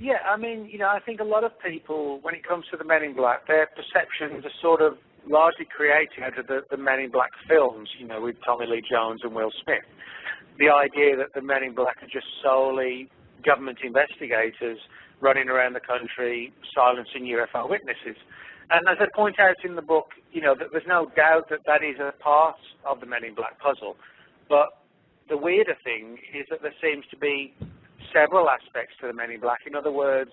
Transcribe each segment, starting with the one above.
Yeah, I mean, I think a lot of people, when it comes to the Men in Black, their perceptions are sort of largely created out of the Men in Black films, with Tommy Lee Jones and Will Smith. The idea that the Men in Black are just solely government investigators running around the country silencing UFO witnesses. And as I point out in the book, that there's no doubt that that is a part of the Men in Black puzzle. But the weirder thing is that there seems to be several aspects to the Men in Black. In other words,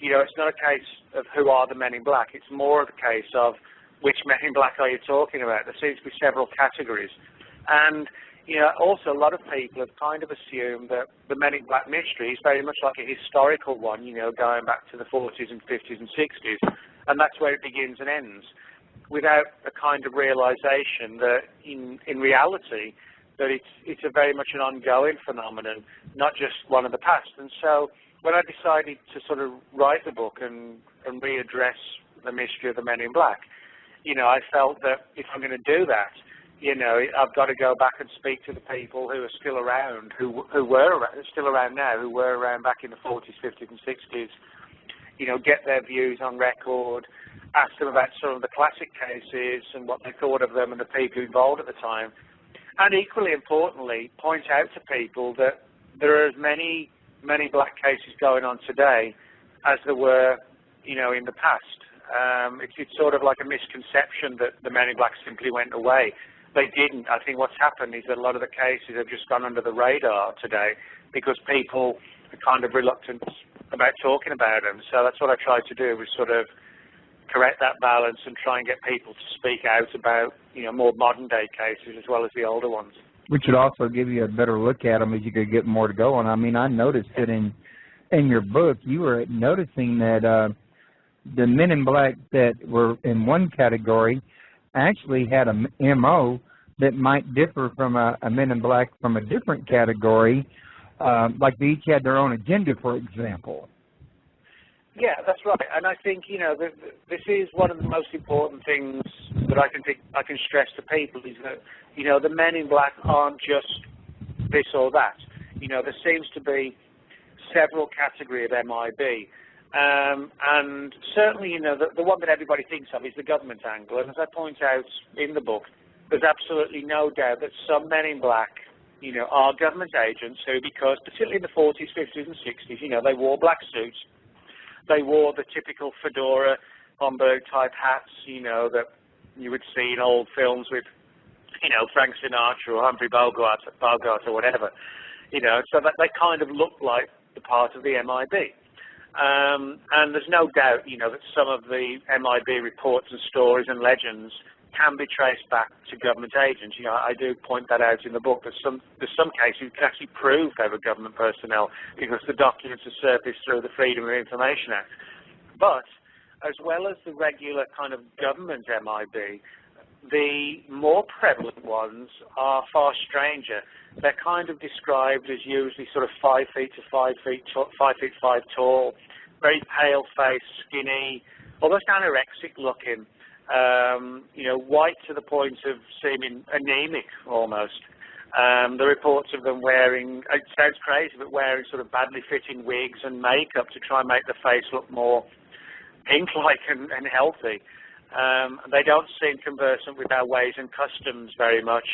it's not a case of who are the Men in Black. It's more of a case of which Men in Black are you talking about. There seems to be several categories. And, also a lot of people have kind of assumed that the Men in Black mystery is very much like a historical one, going back to the 40s and 50s and 60s. And that's where it begins and ends, without a kind of realization that in reality, that it's a very much an ongoing phenomenon, not just one of the past. And so when I decided to sort of write the book and readdress the mystery of the Men in Black, I felt that if I'm going to do that, I've got to go back and speak to the people who are still around, who were around, still around now, who were around back in the 40s, 50s and 60s, get their views on record, ask them about some of the classic cases and what they thought of them and the people involved at the time. And equally importantly, point out to people that there are as many Men in Black cases going on today as there were, in the past. It's sort of like a misconception that the Men in Black simply went away. They didn't. I think what's happened is that a lot of the cases have just gone under the radar today because people are kind of reluctant about talking about them. So that's what I tried to do, was sort of correct that balance and try and get people to speak out about, more modern day cases as well as the older ones. Which would also give you a better look at them as you could get more to go on. I mean, I noticed that in your book, you were noticing that the Men in Black that were in one category actually had a MO that might differ from a Men in Black from a different category, like they each had their own agenda, for example. Yeah, that's right. And I think, this is one of the most important things that I can stress to people is that, the Men in Black aren't just this or that. There seems to be several categories of MIB. And certainly, the one that everybody thinks of is the government angle. And as I point out in the book, there's absolutely no doubt that some Men in Black, are government agents who, because particularly in the 40s, 50s and 60s, they wore black suits. They wore the typical fedora, Homburg-type hats, that you would see in old films with, Frank Sinatra or Humphrey Bogart or whatever. So that they kind of look like the part of the MIB. And there's no doubt, that some of the MIB reports and stories and legends can be traced back to government agents. I do point that out in the book. There's some cases you can actually prove they were government personnel because the documents are surfaced through the Freedom of Information Act. But as well as the regular kind of government MIB, the more prevalent ones are far stranger. They're kind of described as usually sort of 5 feet to 5 feet, 5 feet 5 tall, very pale face, skinny, almost anorexic looking. White to the point of seeming anemic almost. The reports of them wearing, it sounds crazy, but wearing sort of badly fitting wigs and makeup to try and make the face look more pink-like and healthy. They don't seem conversant with our ways and customs very much.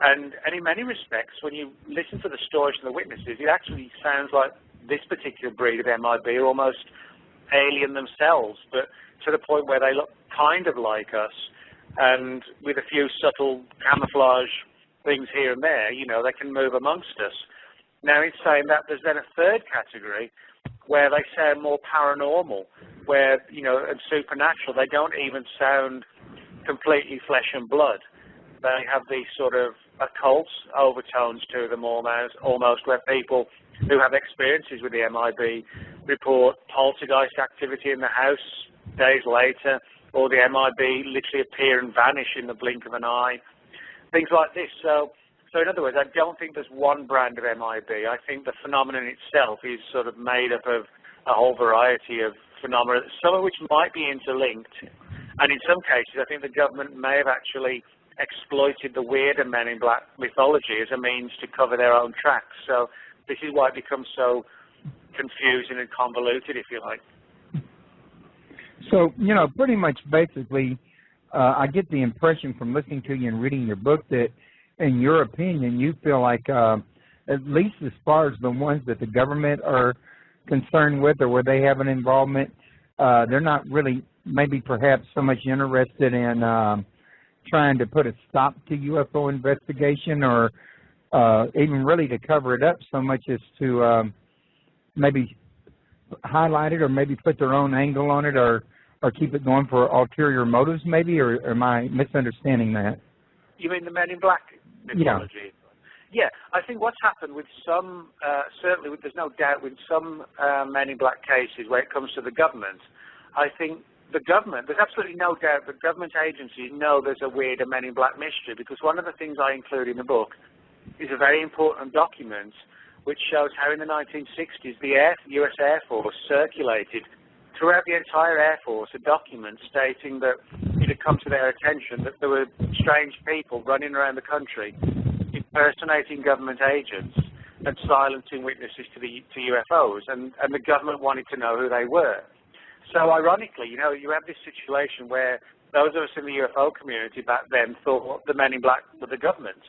And in many respects, when you listen to the stories from the witnesses, it actually sounds like this particular breed of MIB are almost alien themselves, but to the point where they look kind of like us, and with a few subtle camouflage things here and there, they can move amongst us. Now, in saying that, there's then a third category where they sound more paranormal, where, and supernatural. They don't even sound completely flesh and blood. They have these sort of occult overtones to them almost where people who have experiences with the MIB report poltergeist activity in the house days later, or the MIB literally appear and vanish in the blink of an eye, things like this. So in other words, I don't think there's one brand of MIB. I think the phenomenon itself is sort of made up of a whole variety of phenomena, some of which might be interlinked. And in some cases, I think the government may have actually exploited the weirder Men in Black mythology as a means to cover their own tracks. So this is why it becomes so confusing and convoluted, if you like. So, pretty much basically, I get the impression from listening to you and reading your book that, in your opinion, you feel like, at least as far as the ones that the government are concerned with or where they have an involvement, they're not really maybe perhaps so much interested in trying to put a stop to UFO investigation or even really to cover it up so much as to maybe highlight it or maybe put their own angle on it or keep it going for ulterior motives maybe, or am I misunderstanding that? You mean the Men in Black mythology? Yeah, I think what's happened with some, certainly there's no doubt with some Men in Black cases where it comes to the government, I think the government, there's absolutely no doubt that government agencies know there's a weird Men in Black mystery, because one of the things I include in the book is a very important document which shows how in the 1960s the US Air Force circulated throughout the entire Air Force a document stating that it had come to their attention that there were strange people running around the country impersonating government agents and silencing witnesses to UFOs, and the government wanted to know who they were. So ironically, you have this situation where those of us in the UFO community back then thought the Men in Black were the government,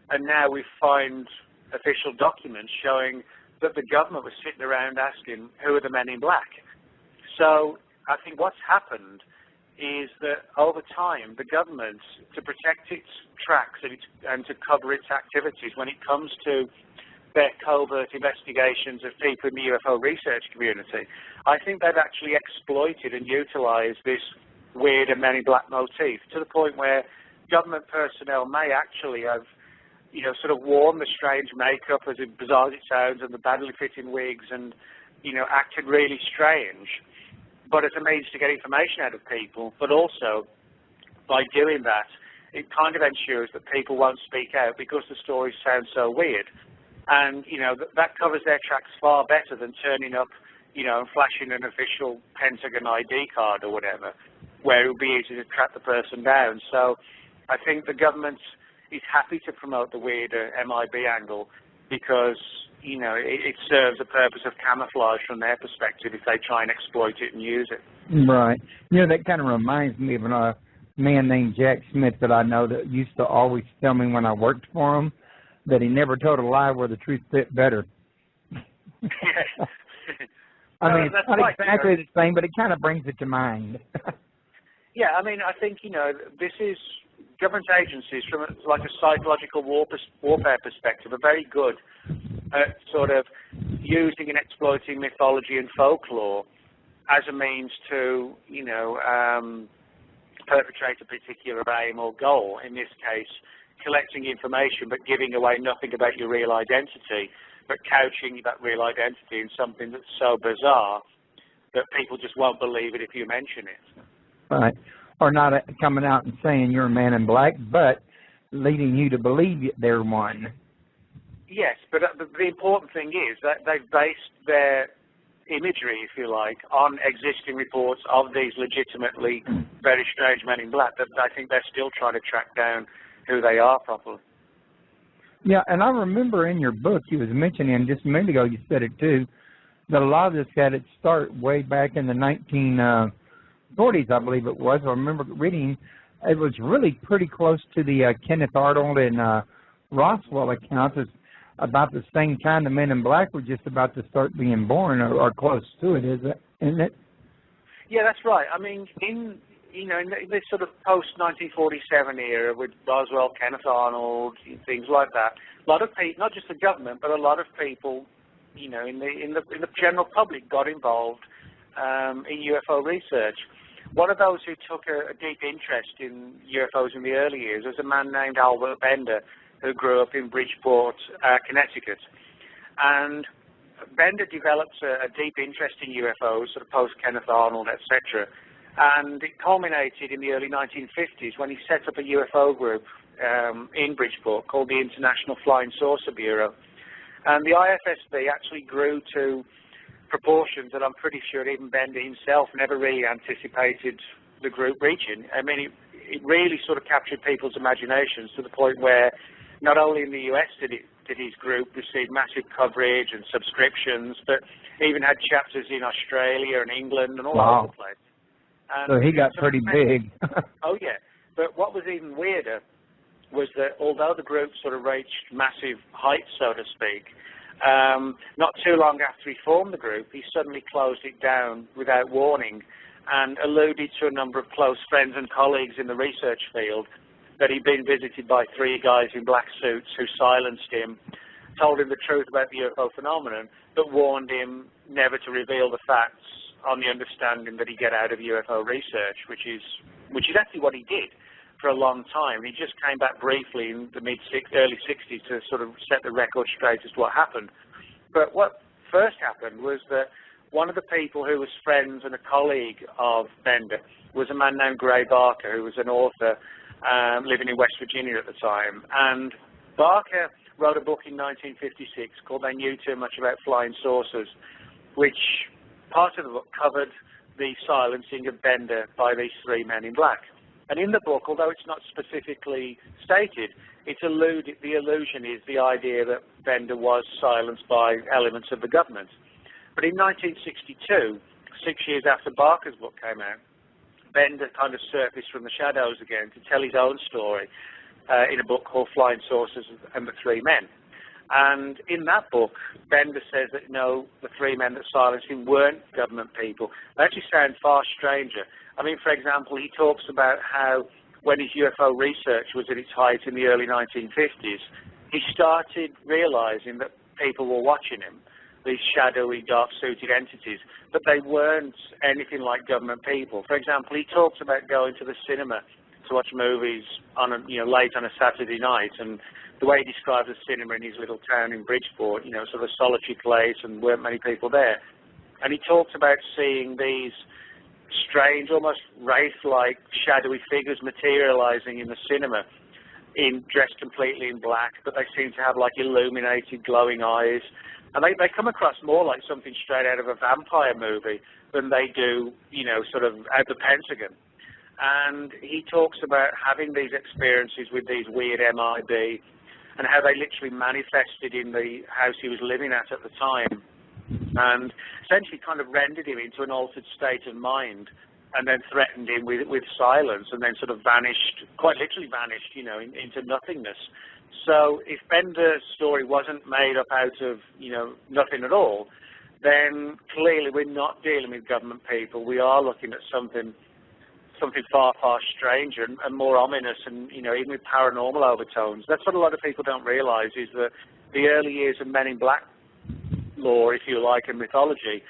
and now we find official documents showing that the government was sitting around asking, who are the Men in Black? So I think what's happened is that over time, the government, to protect its tracks and to cover its activities when it comes to their covert investigations of people in the UFO research community, I think they've actually exploited and utilized this weird and Men in Black motif to the point where government personnel may actually have, sort of worn the strange makeup, as bizarre as it sounds, and the badly fitting wigs and, acted really strange, but as a means to get information out of people. But also, by doing that, it kind of ensures that people won't speak out because the stories sound so weird. And, that covers their tracks far better than turning up, and flashing an official Pentagon ID card or whatever, where it would be easy to track the person down. So I think the government is happy to promote the weirder MIB angle because, it serves a purpose of camouflage from their perspective if they try and exploit it and use it. Right. That kind of reminds me of a man named Jack Smith that I know that used to always tell me when I worked for him that he never told a lie where the truth fit better. I mean, it's not exactly the same, but it kind of brings it to mind. Yeah, I mean, I think, this is government agencies from a psychological warfare perspective are very good at sort of using and exploiting mythology and folklore as a means to, perpetrate a particular aim or goal. In this case, collecting information but giving away nothing about your real identity, but couching that real identity in something that's so bizarre that people just won't believe it if you mention it. Right. Or not coming out and saying you're a Man in Black, but leading you to believe they're one. Yes, but the important thing is that they've based their imagery, if you like, on existing reports of these legitimately very strange Men in Black that I think they're still trying to track down who they are properly. Yeah, and I remember in your book you was mentioning, just a minute ago you said it too, that a lot of this had its start way back in the 1940s, I believe it was. I remember reading, it was really pretty close to the Kenneth Arnold and Roswell accounts. It's about the same time the Men in Black were just about to start being born, or close to it, isn't it? Yeah, that's right. I mean, in this sort of post-1947 era with Roswell, Kenneth Arnold, things like that, a lot of people, not just the government, but a lot of people, in the general public got involved in UFO research. One of those who took a deep interest in UFOs in the early years was a man named Albert Bender, who grew up in Bridgeport, Connecticut. And Bender developed a deep interest in UFOs, sort of post-Kenneth Arnold, etc. And it culminated in the early 1950s when he set up a UFO group in Bridgeport called the International Flying Saucer Bureau. And the IFSB actually grew to proportions that I'm pretty sure even Bender himself never really anticipated the group reaching. I mean, it really sort of captured people's imaginations to the point where not only in the US did it that his group received massive coverage and subscriptions, but even had chapters in Australia and England and all over the place. And so he got pretty big. Oh, yeah. But what was even weirder was that although the group sort of reached massive heights, so to speak, not too long after he formed the group, he suddenly closed it down without warning and alluded to a number of close friends and colleagues in the research field that he'd been visited by 3 guys in black suits who silenced him, told him the truth about the UFO phenomenon, but warned him never to reveal the facts on the understanding that he'd get out of UFO research, which is actually what he did for a long time. He just came back briefly in the early 60s to sort of set the record straight as to what happened. But what first happened was that one of the people who was friends and a colleague of Bender was a man named Gray Barker, who was an author living in West Virginia at the time. And Barker wrote a book in 1956 called They Knew Too Much About Flying Saucers, which part of the book covered the silencing of Bender by these 3 men in black. And in the book, although it's not specifically stated, the illusion is the idea that Bender was silenced by elements of the government. But in 1962, 6 years after Barker's book came out, Bender kind of surfaced from the shadows again to tell his own story in a book called Flying Saucers and the 3 Men. And in that book, Bender says that, no, the 3 men that silenced him weren't government people. They actually sound far stranger. I mean, for example, he talks about how when his UFO research was at its height in the early 1950s, he started realizing that people were watching him, these shadowy, dark-suited entities, but they weren't anything like government people. For example, he talks about going to the cinema to watch movies on late on a Saturday night, and the way he describes the cinema in his little town in Bridgeport, sort of a solitary place, and weren't many people there. And he talks about seeing these strange, almost wraith-like, shadowy figures materializing in the cinema, dressed completely in black, but they seem to have like illuminated, glowing eyes. And they come across more like something straight out of a vampire movie than they do, sort of out the Pentagon. And he talks about having these experiences with these weird MIB and how they literally manifested in the house he was living at the time, and essentially kind of rendered him into an altered state of mind, and then threatened him with silence, and then sort of vanished, quite literally vanished, into nothingness. So if Bender's story wasn't made up out of, nothing at all, then clearly we're not dealing with government people. We are looking at something far, far stranger and more ominous, and, even with paranormal overtones. That's what a lot of people don't realize, is that the early years of Men in Black lore, if you like, and mythology,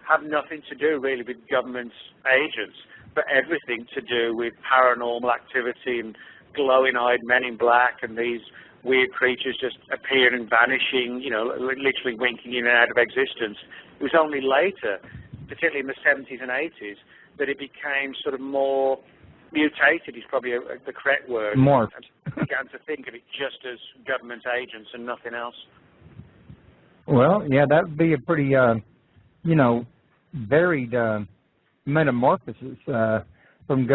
have nothing to do really with government agents, but everything to do with paranormal activity and glowing-eyed Men in Black and these weird creatures just appearing and vanishing, literally winking in and out of existence. It was only later, particularly in the 70s and 80s, that it became sort of more mutated, is probably the correct word. Morphed. And began to think of it just as government agents and nothing else. Well, yeah, that would be a pretty, varied metamorphosis from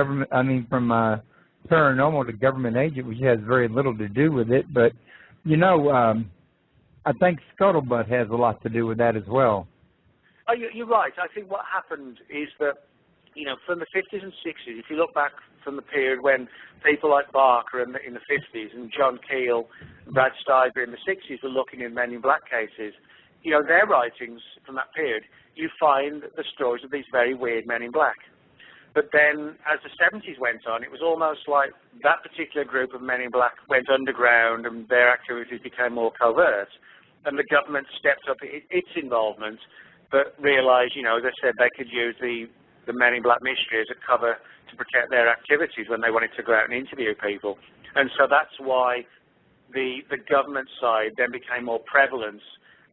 paranormal to government agent, which has very little to do with it. But, I think Scuttlebutt has a lot to do with that as well. Oh, you're right. I think what happened is that, from the 50s and 60s, if you look back from the period when people like Barker in the 50s and John Keel, Brad Steiger in the 60s were looking in Men in Black cases, their writings from that period, you find the stories of these very weird Men in Black. But then, as the 70s went on, it was almost like that particular group of Men in Black went underground and their activities became more covert. And the government stepped up its involvement, but realized, as I said, they could use the Men in Black mystery as a cover to protect their activities when they wanted to go out and interview people. And so that's why the government side then became more prevalent,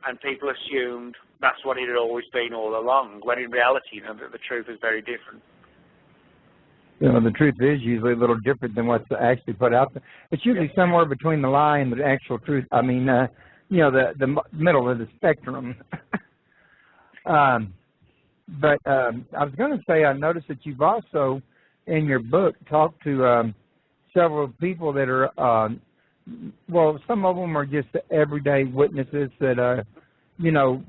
and people assumed that's what it had always been all along, when in reality, the truth is very different. The truth is usually a little different than what's actually put out there. It's usually somewhere between the lie and the actual truth. I mean, the middle of the spectrum. But I was going to say, I noticed that you've also, in your book, talked to several people that are well, some of them are just everyday witnesses that, you know,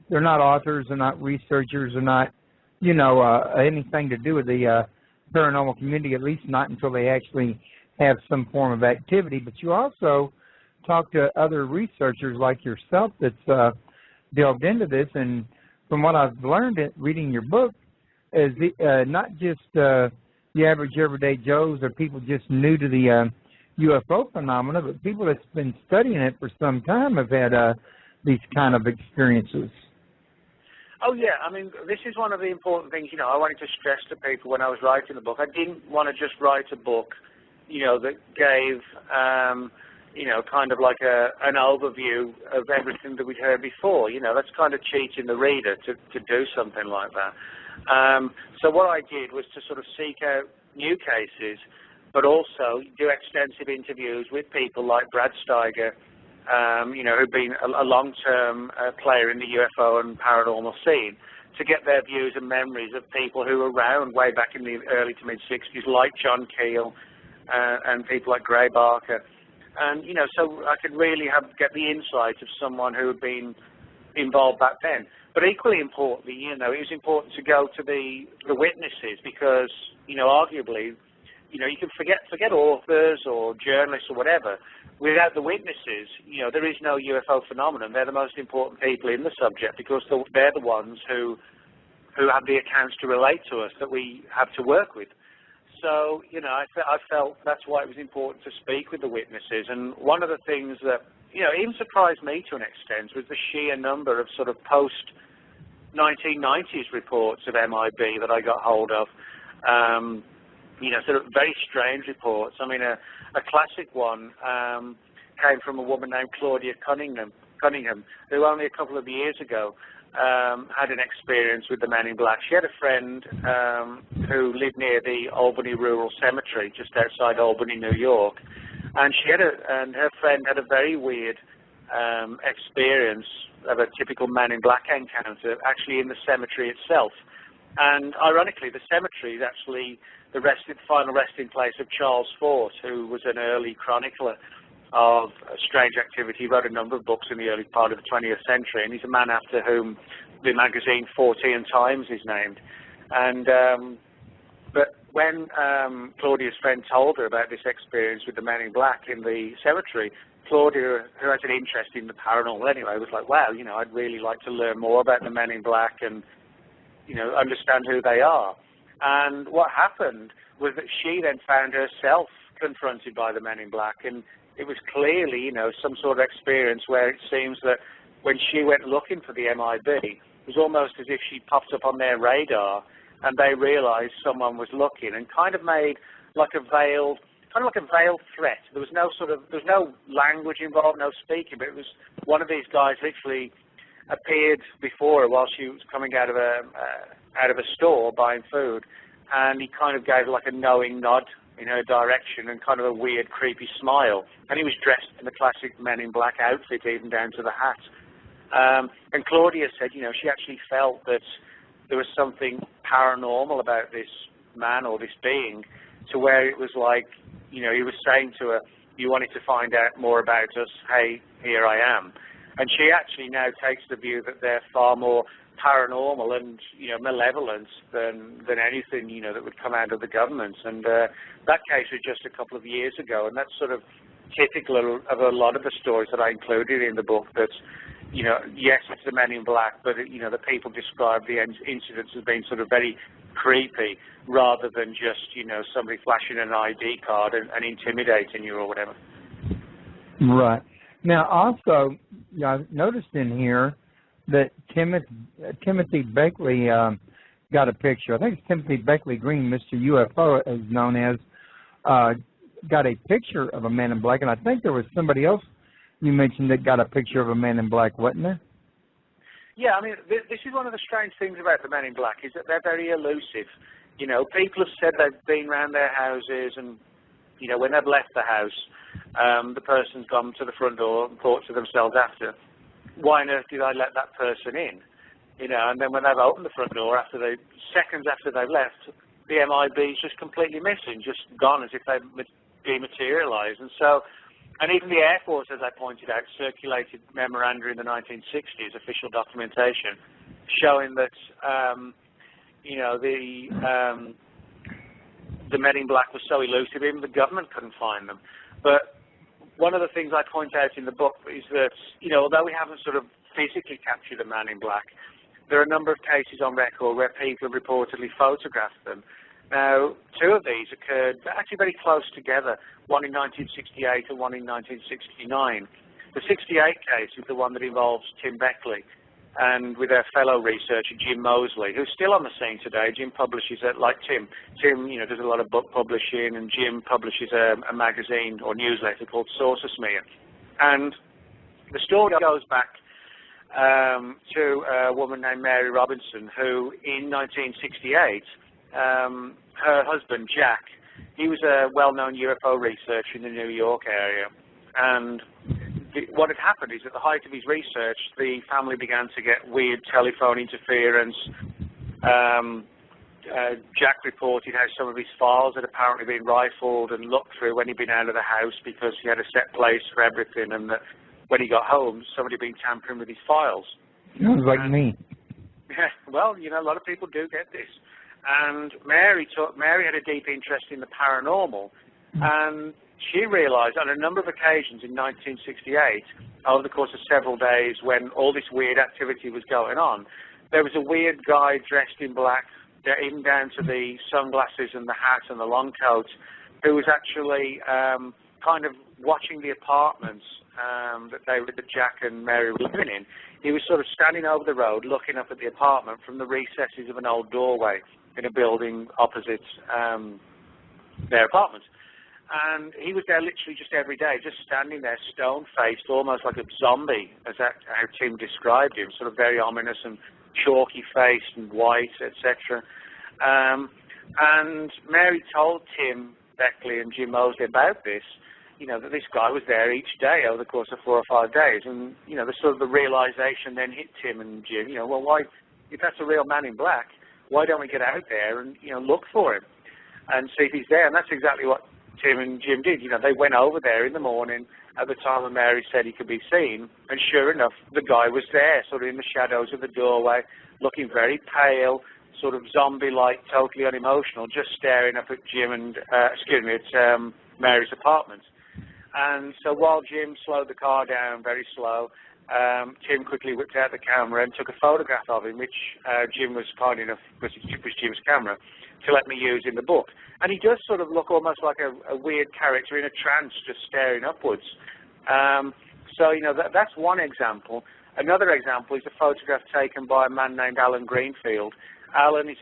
they're not authors, they're not researchers, they're not, you know, anything to do with the paranormal community, at least not until they actually have some form of activity. But you also talk to other researchers like yourself that's delved into this, and from what I've learned reading your book, is not just the average everyday Joes or people just new to the UFO phenomena, but people that's been studying it for some time have had these kind of experiences. Oh, yeah. I mean, this is one of the important things, you know, I wanted to stress to people when I was writing the book. I didn't want to just write a book, you know, that gave, you know, kind of like an overview of everything that we'd heard before. You know, that's kind of cheating the reader to do something like that. So what I did was to sort of seek out new cases, but also do extensive interviews with people like Brad Steiger, you know, who've been a long-term player in the UFO and paranormal scene, to get their views and memories of people who were around way back in the early to mid-'60s, like John Keel and people like Gray Barker. And, you know, so I could really get the insight of someone who had been involved back then. But equally importantly, you know, it was important to go to the witnesses because, you know, arguably, you know, you can forget authors or journalists or whatever. Without the witnesses, you know, there is no UFO phenomenon. They're the most important people in the subject because they're the ones who have the accounts to relate to us that we have to work with. So, you know, I felt that's why it was important to speak with the witnesses. And one of the things that, you know, even surprised me to an extent was the sheer number of sort of post-1990s reports of MIB that I got hold of. You know, sort of very strange reports. I mean, a classic one came from a woman named Claudia Cunningham, who only a couple of years ago had an experience with the Men in Black. She had a friend who lived near the Albany Rural Cemetery, just outside Albany, New York, and her friend had a very weird experience of a typical Man in Black encounter, actually in the cemetery itself. And ironically, the cemetery is actually the final resting place of Charles Fort, who was an early chronicler of strange activity. He wrote a number of books in the early part of the 20th century, and he's a man after whom the magazine Fortean Times is named. And but when Claudia's friend told her about this experience with the Men in Black in the cemetery, Claudia, who has an interest in the paranormal anyway, was like, wow, you know, I'd really like to learn more about the Men in Black and, you know, understand who they are. And what happened was that she then found herself confronted by the Men in Black, and it was clearly, you know, some sort of experience where it seems that when she went looking for the MIB, it was almost as if she popped up on their radar and they realized someone was looking and kind of made like a veiled threat. There was no language involved, no speaking, but it was one of these guys literally appeared before her while she was coming out of a store buying food, and he kind of gave like a knowing nod in her direction and kind of a weird, creepy smile. And he was dressed in the classic Men in Black outfit, even down to the hat. And Claudia said, you know, she actually felt that there was something paranormal about this man or this being, to where it was like, you know, he was saying to her, you wanted to find out more about us, hey, here I am. And she actually now takes the view that they're far more paranormal and, you know, malevolent than anything, you know, that would come out of the government. And that case was just a couple of years ago, and that's sort of typical of a lot of the stories that I included in the book. That, you know, yes, it's the Men in Black, but, you know, the people describe the incidents as being sort of very creepy, rather than just, you know, somebody flashing an ID card and intimidating you or whatever. Right. Now, also, I noticed in here that Timothy Beckley got a picture. I think it's Timothy Beckley Green, Mr. UFO, is known as, got a picture of a Man in Black, and I think there was somebody else you mentioned that got a picture of a Man in Black, wasn't there? Yeah, I mean, this is one of the strange things about the Men in Black, is that they're very elusive. You know, people have said they've been around their houses, and, you know, when they've left the house, the person's gone to the front door and thought to themselves after, why on earth did I let that person in? You know, and then when they've opened the front door, seconds after they've left, the MIB is just completely missing, just gone as if they've dematerialized. And so And even the Air Force, as I pointed out, circulated memoranda in the 1960s, official documentation, showing that, the Men in Black was so elusive, even the government couldn't find them. But one of the things I point out in the book is that, although we haven't sort of physically captured a man in black, there are a number of cases on record where people have reportedly photographed them. Now, two of these occurred actually very close together, one in 1968 and one in 1969. The 68 case is the one that involves Tim Beckley, and with our fellow researcher, Jim Mosley, who's still on the scene today. Jim publishes, like Tim. Tim, does a lot of book publishing, and Jim publishes a magazine or newsletter called Saucersmear. And the story goes back to a woman named Mary Robinson, who in 1968, her husband, Jack, he was a well-known UFO researcher in the New York area, and what had happened is at the height of his research, the family began to get weird telephone interference. Jack reported how some of his files had apparently been rifled and looked through when he'd been out of the house because he had a set place for everything, and that when he got home, somebody had been tampering with his files. Sounds like me. Yeah, well, a lot of people do get this. And Mary had a deep interest in the paranormal, and she realized on a number of occasions in 1968, over the course of several days when all this weird activity was going on, there was a weird guy dressed in black, even down to the sunglasses and the hat and the long coat, who was actually kind of watching the apartments that Jack and Mary were living in. He was sort of standing over the road looking up at the apartment from the recesses of an old doorway in a building opposite their apartment. And he was there literally just every day, just standing there, stone-faced, almost like a zombie, as how Tim described him, sort of very ominous and chalky-faced and white, etc. And Mary told Tim Beckley and Jim Mosley about this, that this guy was there each day over the course of 4 or 5 days. And, the sort of the realization then hit Tim and Jim, well, why, if that's a real man in black, why don't we get out there and, look for him and see if he's there? And that's exactly what Tim and Jim did. They went over there in the morning at the time when Mary said he could be seen, and sure enough, the guy was there, sort of in the shadows of the doorway, looking very pale, sort of zombie-like, totally unemotional, just staring up at Mary's apartment. And so while Jim slowed the car down very slow, Tim quickly whipped out the camera and took a photograph of him, which Jim was kind enough, because it was Jim's camera, to let me use in the book. And he does sort of look almost like a weird character in a trance, just staring upwards. So, that's one example. Another example is a photograph taken by a man named Alan Greenfield. Alan is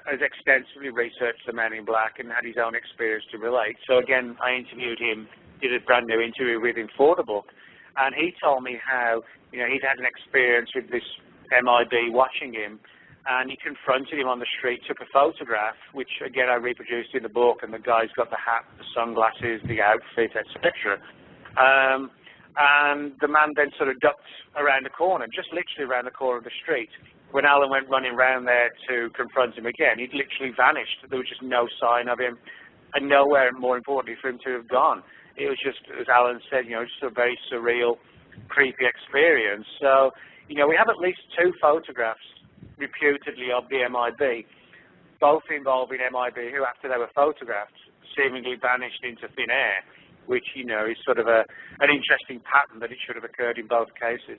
has extensively researched the Men in Black and had his own experience to relate. So again, I interviewed him, did a brand new interview with him for the book, and he told me how, he'd had an experience with this MIB watching him, and he confronted him on the street, took a photograph, which again I reproduced in the book, and the guy's got the hat, the sunglasses, the outfit, etc. And the man then sort of ducked around the corner, just literally around the corner of the street. When Alan went running around there to confront him again, he'd literally vanished. There was just no sign of him, and nowhere, more importantly, for him to have gone. It was just, as Alan said, just a very surreal, creepy experience. So, we have at least 2 photographs, reputedly, of the MIB, both involving MIB, who, after they were photographed, seemingly vanished into thin air, which, is sort of an interesting pattern that it should have occurred in both cases.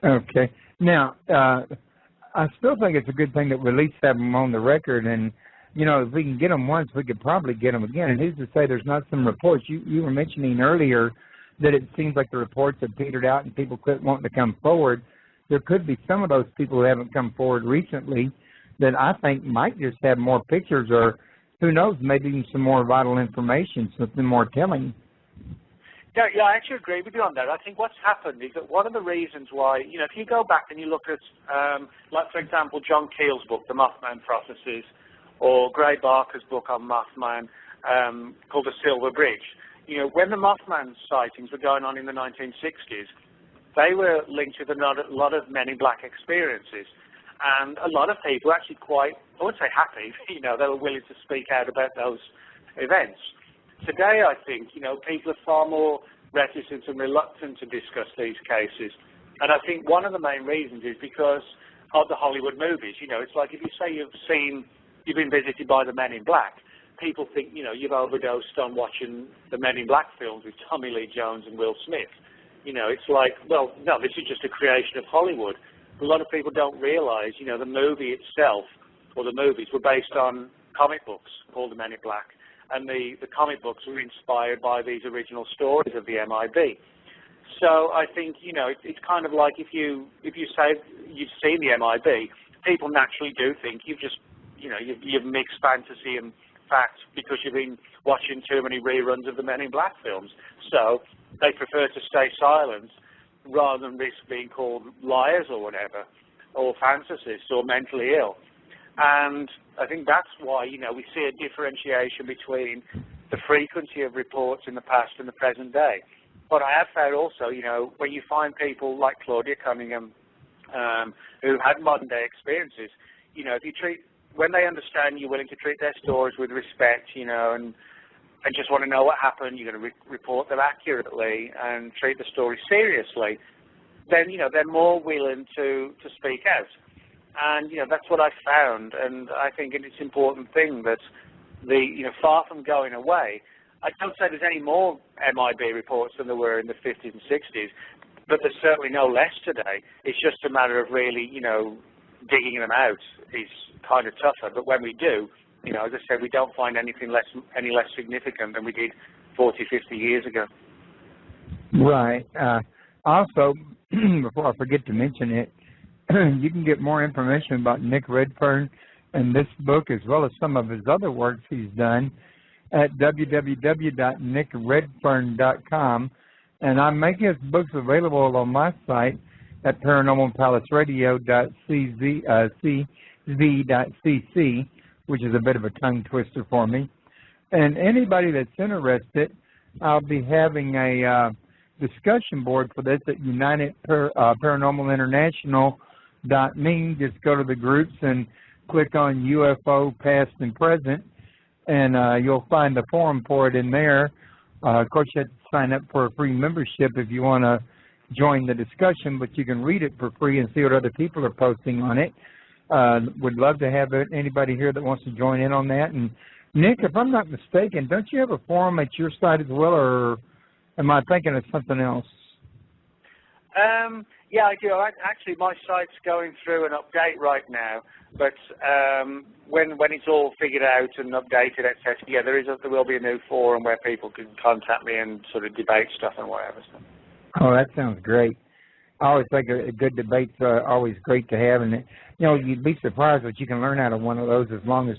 Okay. Now, I still think it's a good thing that we at least have them on the record, and, if we can get them once, we could probably get them again. And who's to say there's not some reports? You were mentioning earlier that it seems like the reports have petered out and people quit wanting to come forward. There could be some of those people who haven't come forward recently that I think might just have more pictures, or who knows, maybe even some more vital information, something more telling. Yeah, I actually agree with you on that. I think what's happened is that one of the reasons why, if you go back and you look at, like, for example, John Keel's book, The Mothman Prophecies, or Gray Barker's book on Mothman called The Silver Bridge, when the Mothman sightings were going on in the 1960s, they were linked with a lot of Men in Black experiences. And a lot of people actually quite, I wouldn't say happy, they were willing to speak out about those events. Today, I think, people are far more reticent and reluctant to discuss these cases. And I think one of the main reasons is because of the Hollywood movies. It's like if you say you've been visited by the Men in Black, people think, you've overdosed on watching the Men in Black films with Tommy Lee Jones and Will Smith. It's like, well, no, this is just a creation of Hollywood. A lot of people don't realize, the movie itself, or the movies, were based on comic books called the Men in Black. And the comic books were inspired by these original stories of the MIB. So I think, it's kind of like if you say you've seen the MIB, people naturally do think you've mixed fantasy and fact because you've been watching too many reruns of the Men in Black films. So they prefer to stay silent rather than risk being called liars or whatever, or fantasists or mentally ill. And I think that's why, we see a differentiation between the frequency of reports in the past and the present day. But I have found also, when you find people like Claudia Cunningham, who had modern day experiences, when they understand you're willing to treat their stories with respect, and just want to know what happened, you're going to report them accurately and treat the story seriously, then, they're more willing to speak out. And, that's what I found, and I think it's an important thing that far from going away, I don't say there's any more MIB reports than there were in the 50s and 60s, but there's certainly no less today. It's just a matter of really, digging them out is kind of tougher. But when we do, as I said, we don't find anything any less significant than we did 40, 50 years ago. Right. Also, before I forget to mention it, you can get more information about Nick Redfern and this book, as well as some of his other works he's done, at www.nickredfern.com. And I'm making his books available on my site at paranormalpalaceradio.cz.cc, which is a bit of a tongue twister for me. And anybody that's interested, I'll be having a discussion board for this at United Paranormal International.me. Just go to the groups and click on UFO past and present, and you'll find the forum for it in there. Of course, you have to sign up for a free membership if you want to join the discussion, but you can read it for free and see what other people are posting on it. Would love to have anybody here that wants to join in on that. And Nick, if I'm not mistaken, don't you have a forum at your site as well, or am I thinking of something else? Yeah, I do. Actually, my site's going through an update right now, but when it's all figured out and updated, etc., yeah, there will be a new forum where people can contact me and sort of debate stuff and whatever. Oh, that sounds great. I always think a good debate's always great to have, and you'd be surprised what you can learn out of one of those, as long as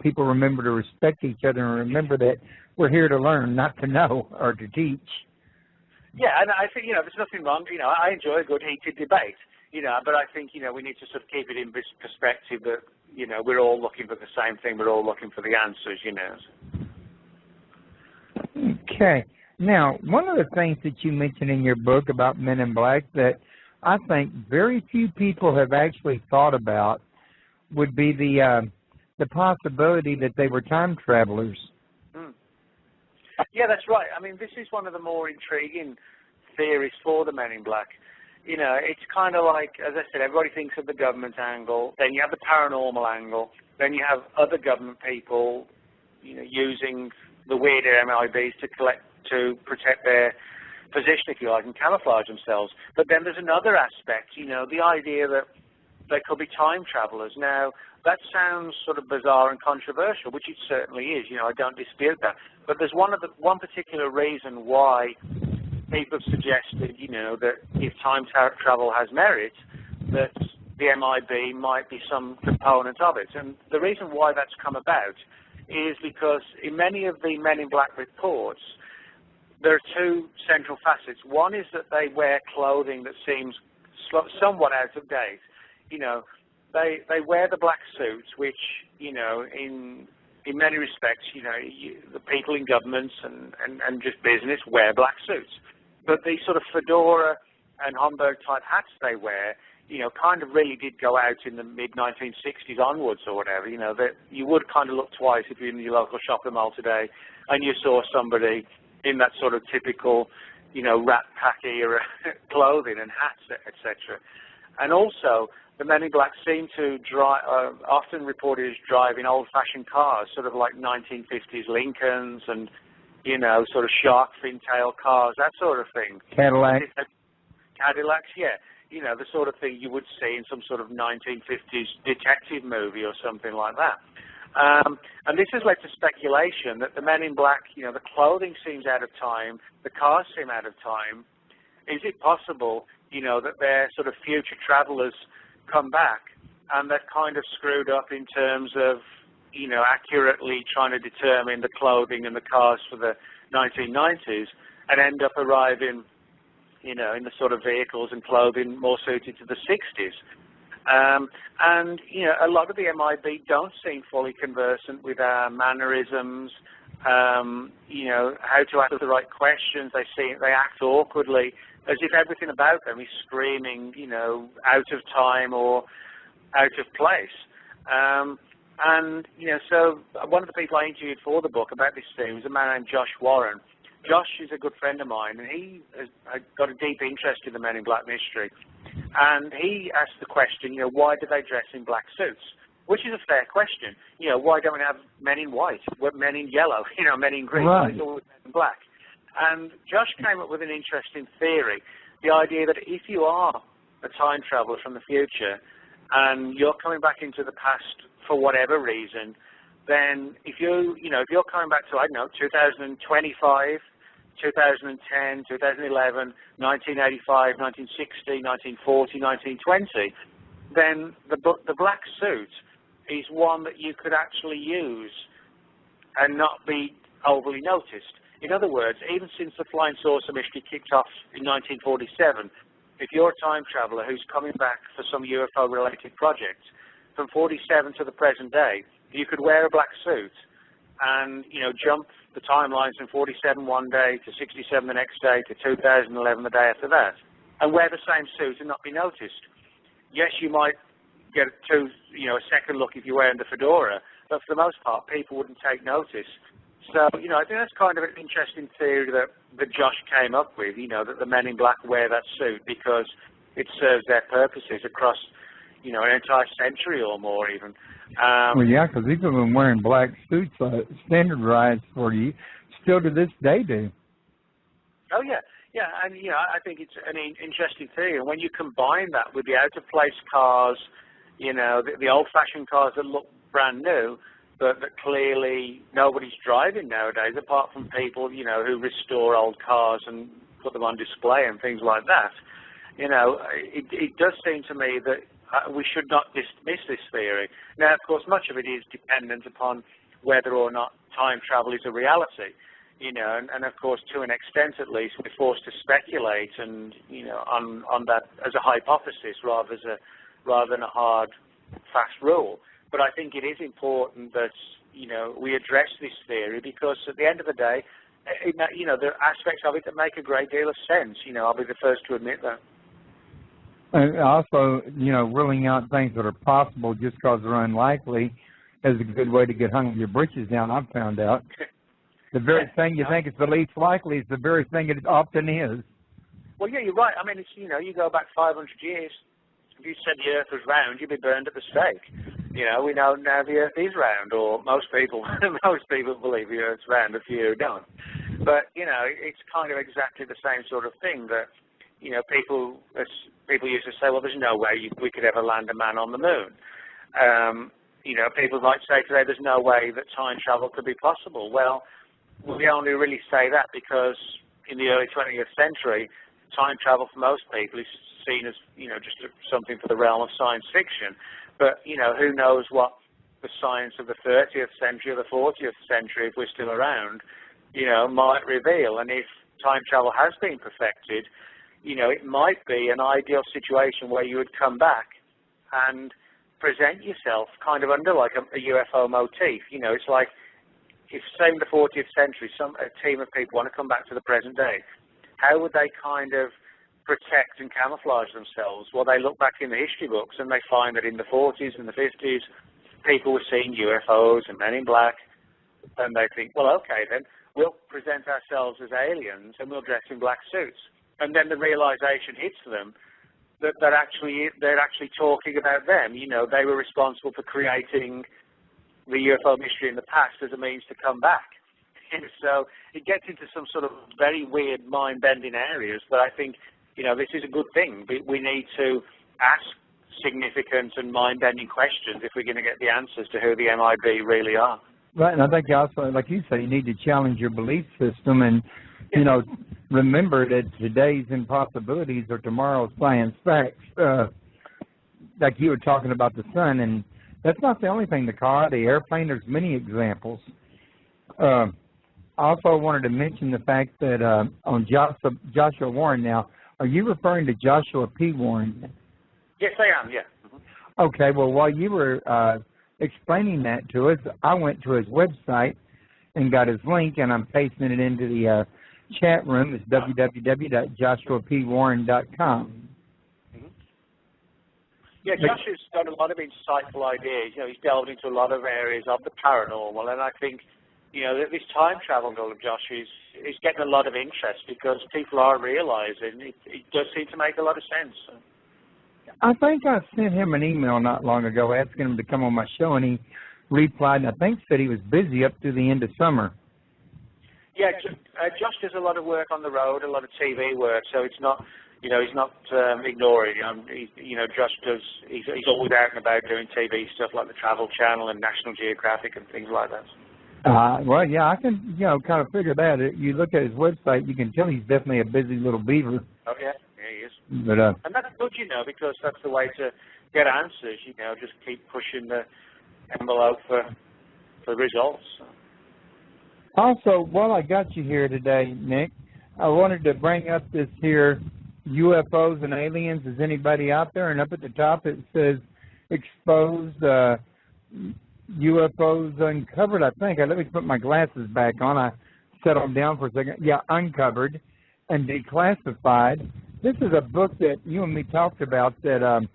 people remember to respect each other and remember that we're here to learn, not to know or to teach. Yeah, and I think, there's nothing wrong. I enjoy a good heated debate, but I think, we need to sort of keep it in perspective that, we're all looking for the same thing. We're all looking for the answers, Okay. Now, one of the things that you mentioned in your book about Men in Black that I think very few people have actually thought about would be the possibility that they were time travelers. Yeah, that's right. I mean, this is one of the more intriguing theories for the Men in Black. It's kind of like, as I said, everybody thinks of the government angle, then you have the paranormal angle, then you have other government people, using the weird MIBs to protect their position, if you like, and camouflage themselves. But then there's another aspect, the idea that there could be time travelers. Now, that sounds sort of bizarre and controversial, which it certainly is. I don't dispute that. But there's one particular reason why people have suggested, that if time travel has merit, that the MIB might be some component of it. And the reason why that's come about is because in many of the Men in Black reports, there are two central facets. One is that they wear clothing that seems somewhat out of date. They wear the black suits, which, in many respects, the people in governments and just business wear black suits. But the sort of fedora and Homburg type hats they wear, kind of really did go out in the mid-1960s onwards or whatever. That you would kind of look twice if you're in your local shopping mall today and you saw somebody in that sort of typical, Rat Pack era clothing and hats, etc. And also, the Men in Black seem to drive, often reported as driving old-fashioned cars, sort of like 1950s Lincolns and, sort of shark fin-tail cars, that sort of thing. Cadillacs, yeah. The sort of thing you would see in some sort of 1950s detective movie or something like that. And this has led to speculation that the Men in Black, the clothing seems out of time, the cars seem out of time. Is it possible, that their sort of future travelers come back and they're kind of screwed up in terms of, accurately trying to determine the clothing and the cars for the 1990s and end up arriving, in the sort of vehicles and clothing more suited to the 60s. And, a lot of the MIB don't seem fully conversant with our mannerisms, how to ask the right questions. They act awkwardly, as if everything about them is screaming, out of time or out of place. So one of the people I interviewed for the book about this thing was a man named Josh Warren. Josh is a good friend of mine, and he has got a deep interest in the Men in Black mystery. And he asked the question, why do they dress in black suits? Which is a fair question. Why don't we have men in white, men in yellow, men in green? Right. It's always men in black. And Josh came up with an interesting theory, the idea that if you are a time traveler from the future and you're coming back into the past for whatever reason, then if you're coming back to, 2025, 2010, 2011, 1985, 1960, 1940, 1920, then the black suit is one that you could actually use and not be overly noticed. In other words, even since the flying saucer mystery kicked off in 1947, if you're a time traveler who's coming back for some UFO-related project, from 47 to the present day, you could wear a black suit and, jump the timelines from 47 one day to 67 the next day to 2011 the day after that, and wear the same suit and not be noticed. Yes, you might get a second look if you're wearing the fedora, but for the most part, people wouldn't take notice. So, I think that's kind of an interesting theory that Josh came up with, that the Men in Black wear that suit because it serves their purposes across, an entire century or more even. Well, yeah, because people have been wearing black suits standardized for you, still to this day do. Oh, yeah. Yeah, and, I think it's an interesting theory. And when you combine that with the out-of-place cars, the old-fashioned cars that look brand new, but that clearly nobody's driving nowadays, apart from people, who restore old cars and put them on display and things like that. It does seem to me that we should not dismiss this theory. Now, of course, much of it is dependent upon whether or not time travel is a reality. And of course, to an extent at least, we're forced to speculate and, on that as a hypothesis rather than a hard, fast rule. But I think it is important that, we address this theory because at the end of the day, there are aspects of it that make a great deal of sense. I'll be the first to admit that. And also, ruling out things that are possible just because they're unlikely is a good way to get hung with your britches down, I've found out. The very thing you think is the least likely is the very thing it often is. Well, yeah, you're right. I mean, it's, you go back 500 years, if you said the Earth was round, you'd be burned at the stake. We know now the Earth is round, or most people believe the Earth's round, a few don't. But, it's kind of exactly the same sort of thing that, people used to say, well, there's no way we could ever land a man on the moon. People might say today there's no way that time travel could be possible. Well, we only really say that because in the early 20th century, time travel for most people is seen as, just something for the realm of science fiction. But, who knows what the science of the 30th century or the 40th century, if we're still around, might reveal. And if time travel has been perfected, it might be an ideal situation where you would come back and present yourself kind of under like a UFO motif. It's like if, say, in the 40th century, a team of people want to come back to the present day, how would they kind of protect and camouflage themselves. Well, they look back in the history books and they find that in the 40s and the 50s, people were seeing UFOs and men in black, and they think, well, okay, then we'll present ourselves as aliens and we'll dress in black suits. And then the realization hits them that they're actually talking about them. You know, they were responsible for creating the UFO mystery in the past as a means to come back. And so it gets into some sort of very weird, mind-bending areas, but I think, you know, this is a good thing. We need to ask significant and mind-bending questions if we're going to get the answers to who the MIB really are. Right, and I think also, like you say, you need to challenge your belief system and, you know, remember that today's impossibilities are tomorrow's science facts. Like you were talking about the sun, and that's not the only thing, the car, the airplane, there's many examples. I also wanted to mention the fact that on Joshua Warren now, are you referring to Joshua P. Warren? Yes, I am, yeah. Mm-hmm. Okay, well, while you were explaining that to us, I went to his website and got his link, and I'm pasting it into the chat room. It's www.joshuapwarren.com. Mm-hmm. Yeah, Josh has got a lot of insightful ideas. You know, he's delved into a lot of areas of the paranormal, and I think, you know, this time travel goal of Josh is getting a lot of interest because people are realizing it does seem to make a lot of sense. I think I sent him an email not long ago asking him to come on my show, and he replied, and I think said he was busy up to the end of summer. Yeah, Josh does a lot of work on the road, a lot of TV work, so it's not, you know, he's not ignoring. Josh does. He's always out and about doing TV stuff like the Travel Channel and National Geographic and things like that. Well, yeah, I can, you know, kind of figure that. You look at his website, you can tell he's definitely a busy little beaver. Oh yeah, he is. But and that's good, you know, because that's the way to get answers. You know, just keep pushing the envelope for results. Also, while I got you here today, Nick, I wanted to bring up this here UFOs and aliens. Is anybody out there? And up at the top it says exposed UFOs uncovered, I think. Let me put my glasses back on. I set them down for a second. Yeah, uncovered and declassified. This is a book that you and me talked about that,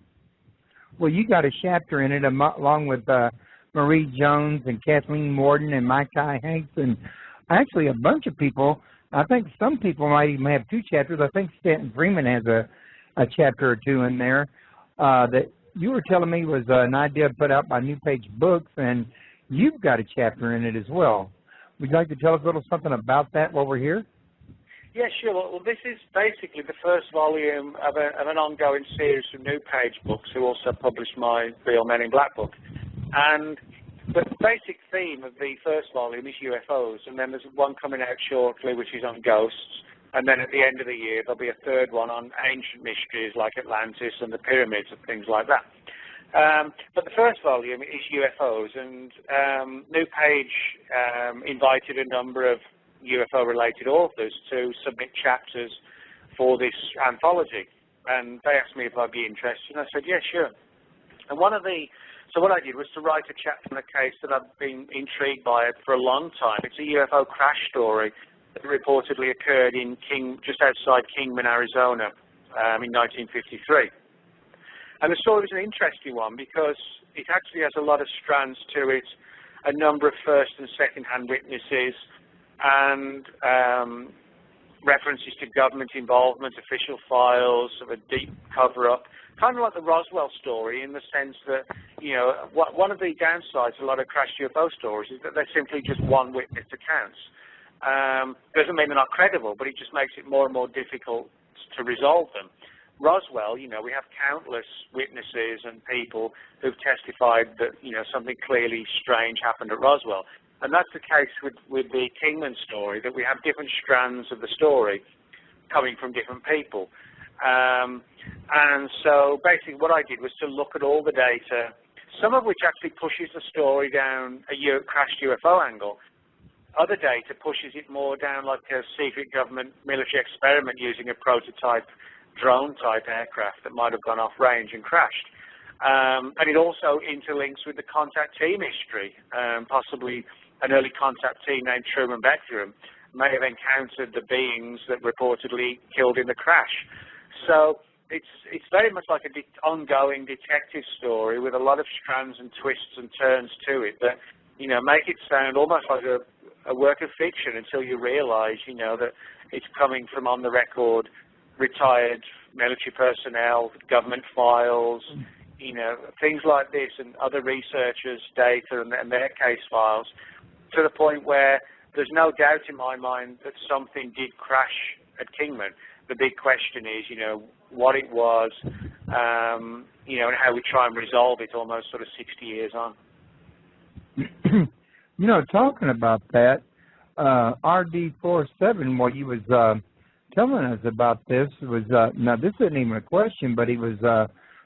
well, you got a chapter in it along with Marie Jones and Kathleen Morden and Mike I. Hanks and actually a bunch of people. I think some people might even have two chapters. I think Stanton Freeman has a chapter or two in there that you were telling me was an idea put out by New Page Books, and you've got a chapter in it as well. Would you like to tell us a little something about that while we're here? Yeah, sure. Well, this is basically the first volume of an ongoing series from New Page Books, who also published my Real Men in Black book. And the basic theme of the first volume is UFOs, and then there's one coming out shortly which is on ghosts, and then at the end of the year there'll be a third one on ancient mysteries like Atlantis and the pyramids and things like that. But the first volume is UFOs, and New Page invited a number of UFO-related authors to submit chapters for this anthology, and they asked me if I'd be interested, and I said, yeah, sure. And so what I did was to write a chapter on a case that I've been intrigued by it for a long time. It's a UFO crash story that reportedly occurred in just outside Kingman, Arizona, in 1953. And the story was an interesting one because it actually has a lot of strands to it, a number of first and second-hand witnesses, and references to government involvement, official files, of a deep cover-up, kind of like the Roswell story in the sense that, you know, one of the downsides of a lot of crashed UFO stories is that they're simply just one witness accounts. Doesn't mean they're not credible, but it just makes it more and more difficult to resolve them. Roswell, you know, we have countless witnesses and people who've testified that, you know, something clearly strange happened at Roswell. And that's the case with the Kingman story, that we have different strands of the story coming from different people. And so basically what I did was to look at all the data, some of which actually pushes the story down a crashed UFO angle. Other data pushes it more down like a secret government military experiment using a prototype drone-type aircraft that might have gone off-range and crashed. And it also interlinks with the contactee mystery. Possibly an early contactee named Truman Beckram may have encountered the beings that reportedly killed in the crash. So it's very much like an ongoing detective story with a lot of strands and twists and turns to it that, make it sound almost like a work of fiction until you realize, that it's coming from on the record retired military personnel, government files, things like this, and other researchers' data and their case files, to the point where there's no doubt in my mind that something did crash at Kingman. The big question is, what it was, and how we try and resolve it almost sort of 60 years on. Talking about that, RD47, what he was telling us about this was, now this isn't even a question, but he was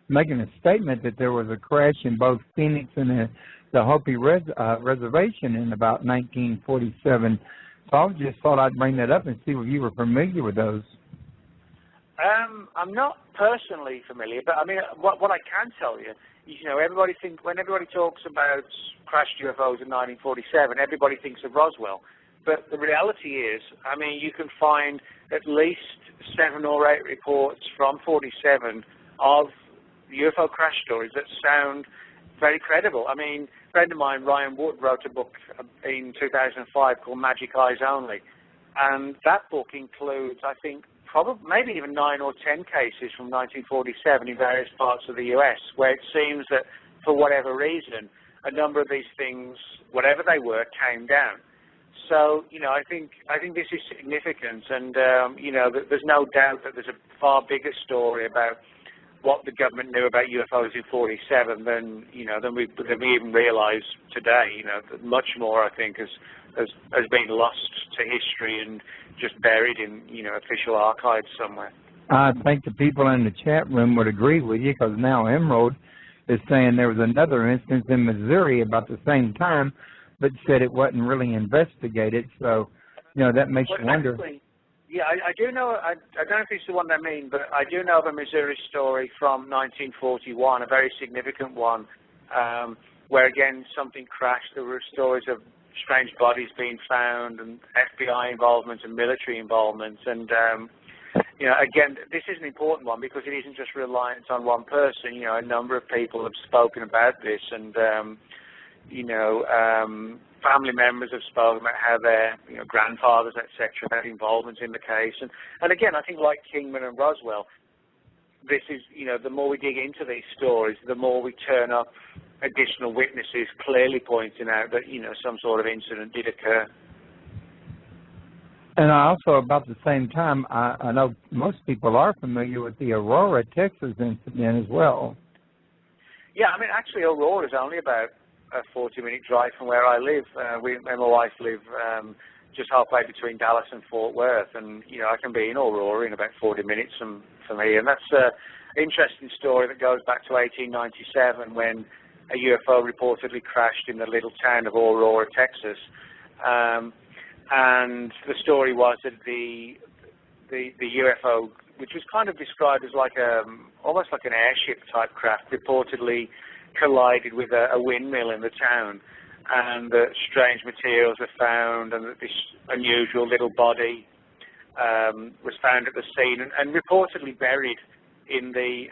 making a statement that there was a crash in both Phoenix and the Hopi Reservation in about 1947. So I just thought I'd bring that up and see if you were familiar with those. I'm not personally familiar, but I mean, what I can tell you is, when everybody talks about crashed UFOs in 1947, everybody thinks of Roswell. But the reality is, I mean, you can find at least 7 or 8 reports from 47 of UFO crash stories that sound very credible. I mean, a friend of mine, Ryan Wood, wrote a book in 2005 called Magic Eyes Only. And that book includes, I think, maybe even 9 or 10 cases from 1947 in various parts of the U.S., where it seems that, for whatever reason, a number of these things, whatever they were, came down. So, I think this is significant, and, there's no doubt that there's a far bigger story about what the government knew about UFOs in 47 than we even realize today. Much more, I think, has been lost to history and just buried in, official archives somewhere. I think the people in the chat room would agree with you, because now Emerald is saying there was another instance in Missouri about the same time, but said it wasn't really investigated. So, that makes you wonder. Actually, yeah, I do know, I don't know if it's the one I mean, but I do know of a Missouri story from 1941, a very significant one, where, again, something crashed. There were stories of strange bodies being found and FBI involvement and military involvement. And, again, this is an important one because it isn't just reliant on one person. A number of people have spoken about this, and, family members have spoken about how their grandfathers, etc., had involvement in the case. And again, I think like Kingman and Roswell, this is, the more we dig into these stories, the more we turn up additional witnesses clearly pointing out that, some sort of incident did occur. And also, about the same time, I know most people are familiar with the Aurora, Texas incident as well. Yeah, I mean, actually, Aurora is only about a 40-minute drive from where I live. Me and my wife live just halfway between Dallas and Fort Worth, and I can be in Aurora in about 40 minutes from here. And that's an interesting story that goes back to 1897 when a UFO reportedly crashed in the little town of Aurora, Texas. And the story was that the UFO, which was kind of described as like almost like an airship type craft, reportedly collided with a windmill in the town, and that strange materials were found, and that this unusual little body was found at the scene and reportedly buried in the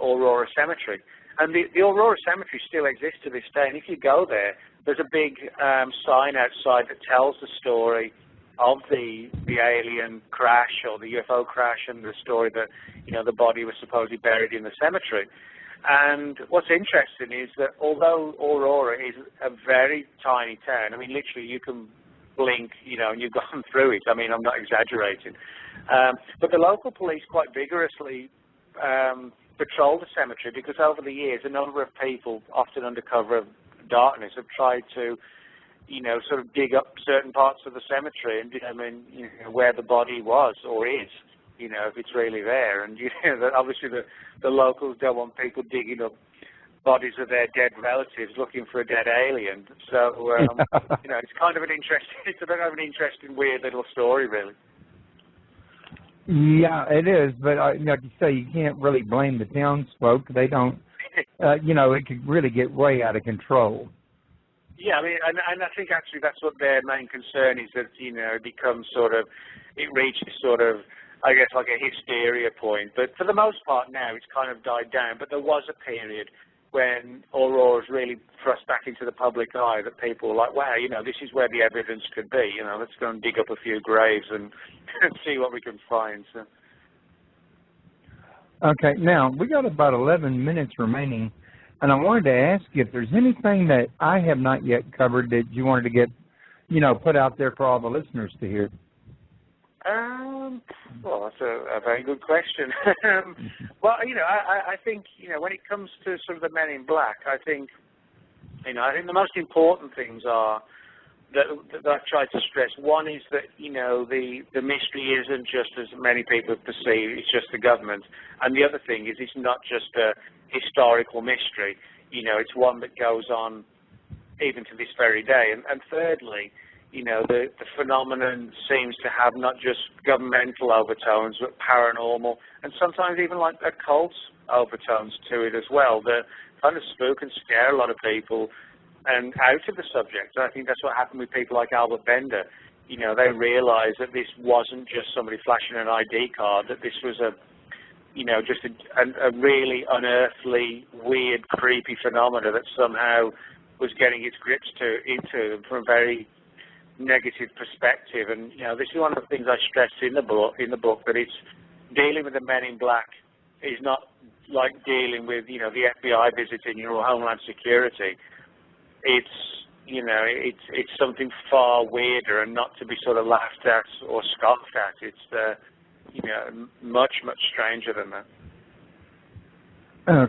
Aurora Cemetery. And the Aurora Cemetery still exists to this day, and if you go there, there's a big sign outside that tells the story of the alien crash or the UFO crash, and the story that the body was supposedly buried in the cemetery. And what's interesting is that although Aurora is a very tiny town, I mean, literally you can blink, and you've gone through it. I mean, I'm not exaggerating. But the local police quite vigorously patrol the cemetery because over the years, a number of people, often under cover of darkness, have tried to, sort of dig up certain parts of the cemetery and determine where the body was or is. If it's really there. And, obviously the locals don't want people digging up bodies of their dead relatives looking for a dead alien. So, it's kind of it's a bit of an interesting, weird little story, really. Yeah, it is. But, like you say, you can't really blame the townsfolk. They don't, it could really get way out of control. Yeah, I mean, and I think actually that's what their main concern is, that, it becomes it reaches sort of I guess, like a hysteria point. But for the most part now, it's kind of died down. But there was a period when Aurora's really thrust back into the public eye that people were like, wow, this is where the evidence could be. Let's go and dig up a few graves and see what we can find. So. Okay, now, we got about 11 minutes remaining, and I wanted to ask you if there's anything that I have not yet covered that you wanted to get, put out there for all the listeners to hear. Well, that's a very good question. Well, I think, when it comes to sort of the Men in Black, I think the most important things are that I've tried to stress. One is that, the mystery isn't just as many people perceive, it's just the government. And the other thing is it's not just a historical mystery. It's one that goes on even to this very day. And thirdly, the phenomenon seems to have not just governmental overtones, but paranormal, and sometimes even like occult overtones to it as well, that kind of spook and scare a lot of people and out of the subject. And I think that's what happened with people like Albert Bender. They realized that this wasn't just somebody flashing an ID card, that this was just a really unearthly, weird, creepy phenomena that somehow was getting its grips into them from a very negative perspective. And this is one of the things I stressed in the book that it's dealing with the Men in Black is not like dealing with the FBI visiting your Homeland Security. It's it's something far weirder and not to be sort of laughed at or scoffed at. It's much stranger than that.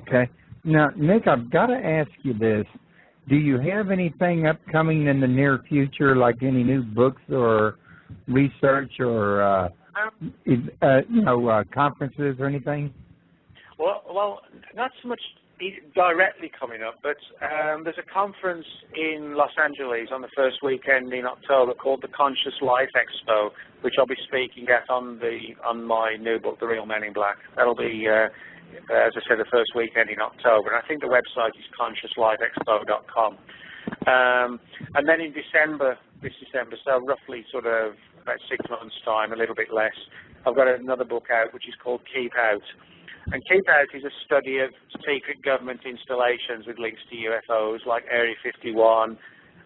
Okay. Now, Nick, I've got to ask you this. Do you have anything upcoming in the near future, like any new books or research or, conferences or anything? Well, not so much directly coming up, but there's a conference in Los Angeles on the first weekend in October called the Conscious Life Expo, which I'll be speaking at on my new book, The Real Men in Black. That'll be as I said, the first weekend in October. And I think the website is consciouslifeexpo.com. And then in this December, so roughly sort of about 6 months' time, a little bit less, I've got another book out which is called Keep Out. And Keep Out is a study of secret government installations with links to UFOs like Area 51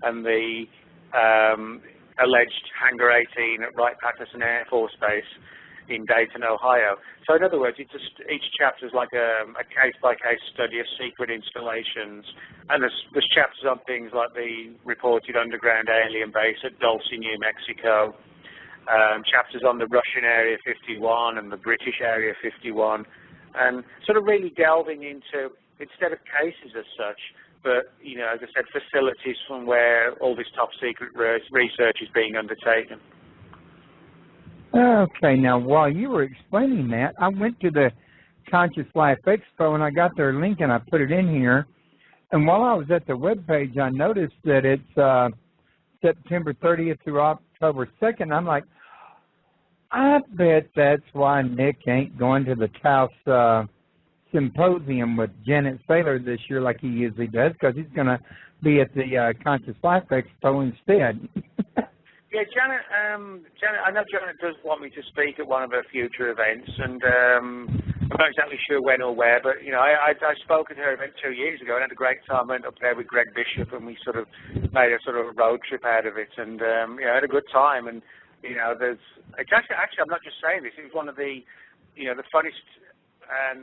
and the alleged Hangar 18 at Wright-Patterson Air Force Base in Dayton, Ohio. So in other words, each chapter is like a case-by-case study of secret installations. And there's chapters on things like the reported underground alien base at Dulce, New Mexico, chapters on the Russian Area 51 and the British Area 51, and sort of really delving into, instead of cases as such, but, as I said, facilities from where all this top-secret research is being undertaken. Okay, now while you were explaining that, I went to the Conscious Life Expo and I got their link and I put it in here. And while I was at the webpage, I noticed that it's September 30th through October 2nd. I'm like, I bet that's why Nick ain't going to the Taos Symposium with Janet Saylor this year like he usually does, because he's going to be at the Conscious Life Expo instead. Yeah, Janet, I know Janet does want me to speak at one of her future events, and I'm not exactly sure when or where, but, I spoke at her event 2 years ago and had a great time. I went up there with Greg Bishop, and we sort of made a sort of road trip out of it, and, had a good time. And, it's actually, I'm not just saying this, it was one of the, the funniest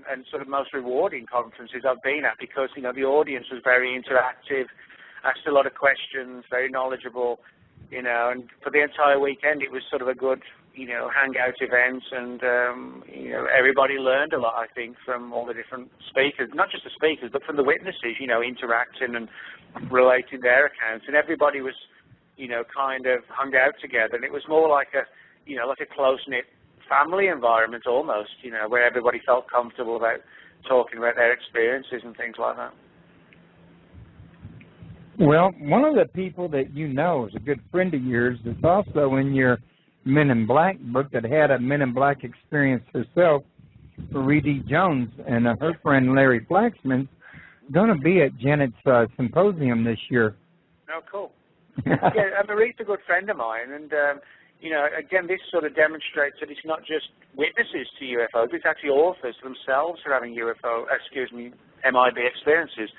and sort of most rewarding conferences I've been at, because, the audience was very interactive, asked a lot of questions, very knowledgeable. And for the entire weekend, it was sort of a good, hangout event, and, everybody learned a lot, I think, from all the different speakers, not just the speakers, but from the witnesses, interacting and relating their accounts, and everybody was, kind of hung out together, and it was more like a close-knit family environment almost, where everybody felt comfortable about talking about their experiences and things like that. Well, one of the people that you know is a good friend of yours that's also in your Men in Black book that had a Men in Black experience herself, Marie Jones, and her friend Larry Flaxman's going to be at Janet's symposium this year. Oh, cool. Yeah, Marie's a good friend of mine, and, again, this sort of demonstrates that it's not just witnesses to UFOs, it's actually authors themselves who are having MIB experiences.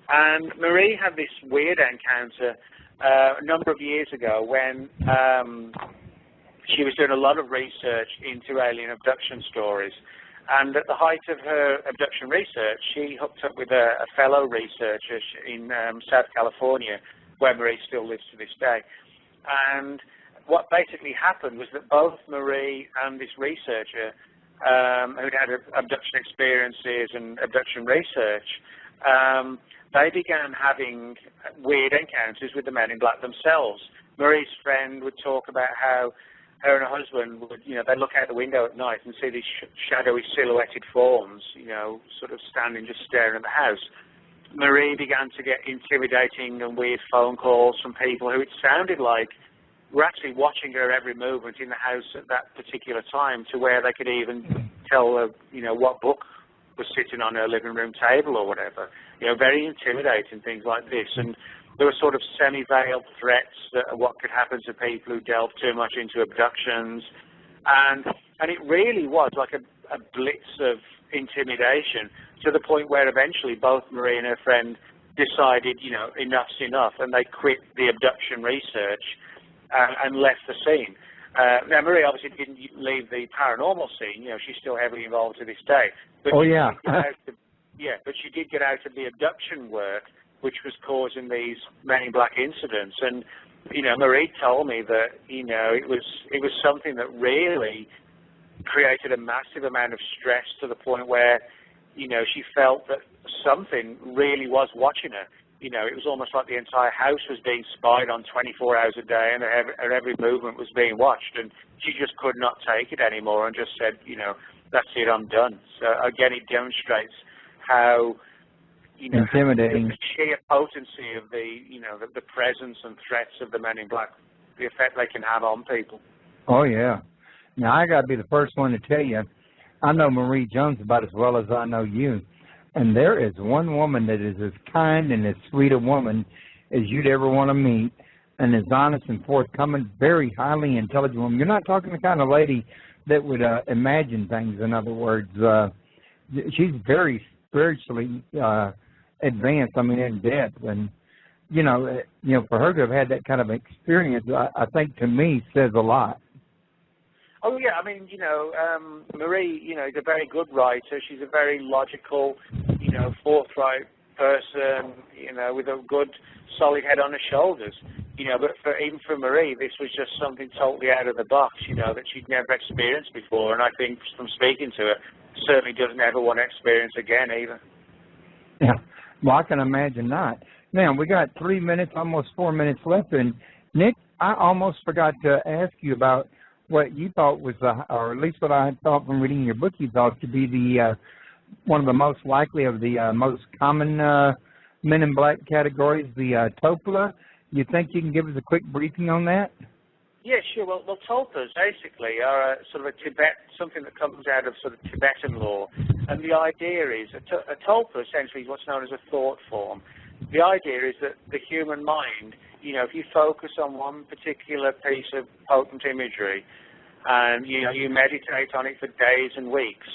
And Marie had this weird encounter a number of years ago when she was doing a lot of research into alien abduction stories. And at the height of her abduction research, she hooked up with a fellow researcher in South California, where Marie still lives to this day. And what basically happened was that both Marie and this researcher, who'd had abduction experiences and abduction research, they began having weird encounters with the men in black themselves. Marie's friend would talk about how her and her husband would, they'd look out the window at night and see these shadowy silhouetted forms, sort of standing just staring at the house. Marie began to get intimidating and weird phone calls from people who it sounded like were actually watching her every movement in the house at that particular time, to where they could even tell her, what book was sitting on her living room table or whatever. Very intimidating things like this. And there were sort of semi-veiled threats that what could happen to people who delved too much into abductions. And it really was like a blitz of intimidation, to the point where eventually both Marie and her friend decided, enough's enough, and they quit the abduction research and left the scene. Now, Marie obviously didn't leave the paranormal scene. She's still heavily involved to this day. But but she did get out of the abduction work, which was causing these Men in Black incidents. And, Marie told me that, it was something that really created a massive amount of stress, to the point where, she felt that something really was watching her. It was almost like the entire house was being spied on 24 hours a day, and her every movement was being watched. And she just could not take it anymore and just said, that's it, I'm done. So, again, it demonstrates how, intimidating, the sheer potency of the presence and threats of the Men in Black, the effect they can have on people. Oh, yeah. Now, I got to be the first one to tell you, I know Marie Jones about as well as I know you. And there is one woman that is as kind and as sweet a woman as you'd ever want to meet, and is honest and forthcoming, very highly intelligent woman. You're not talking the kind of lady that would imagine things, in other words. She's very spiritually advanced, in depth. And, for her to have had that kind of experience, I think, to me, says a lot. Oh, yeah, Marie, is a very good writer. She's a very logical, forthright person, with a good, solid head on her shoulders. But even for Marie, this was just something totally out of the box, that she'd never experienced before. And I think, from speaking to her, certainly doesn't ever want to experience again either. Yeah, well, I can imagine not. Now, we got 3 minutes, almost 4 minutes left. And, Nick, I almost forgot to ask you about what you thought was, or at least what I thought from reading your book, you thought to be the one of the most likely of the most common Men in Black categories, the Topla. You think you can give us a quick briefing on that? Yeah, sure. Well, Tulpas basically are sort of something that comes out of sort of Tibetan law. And the idea is, a Tulpa essentially is what's known as a thought form. The idea is that the human mind, if you focus on one particular piece of potent imagery, and, you meditate on it for days and weeks,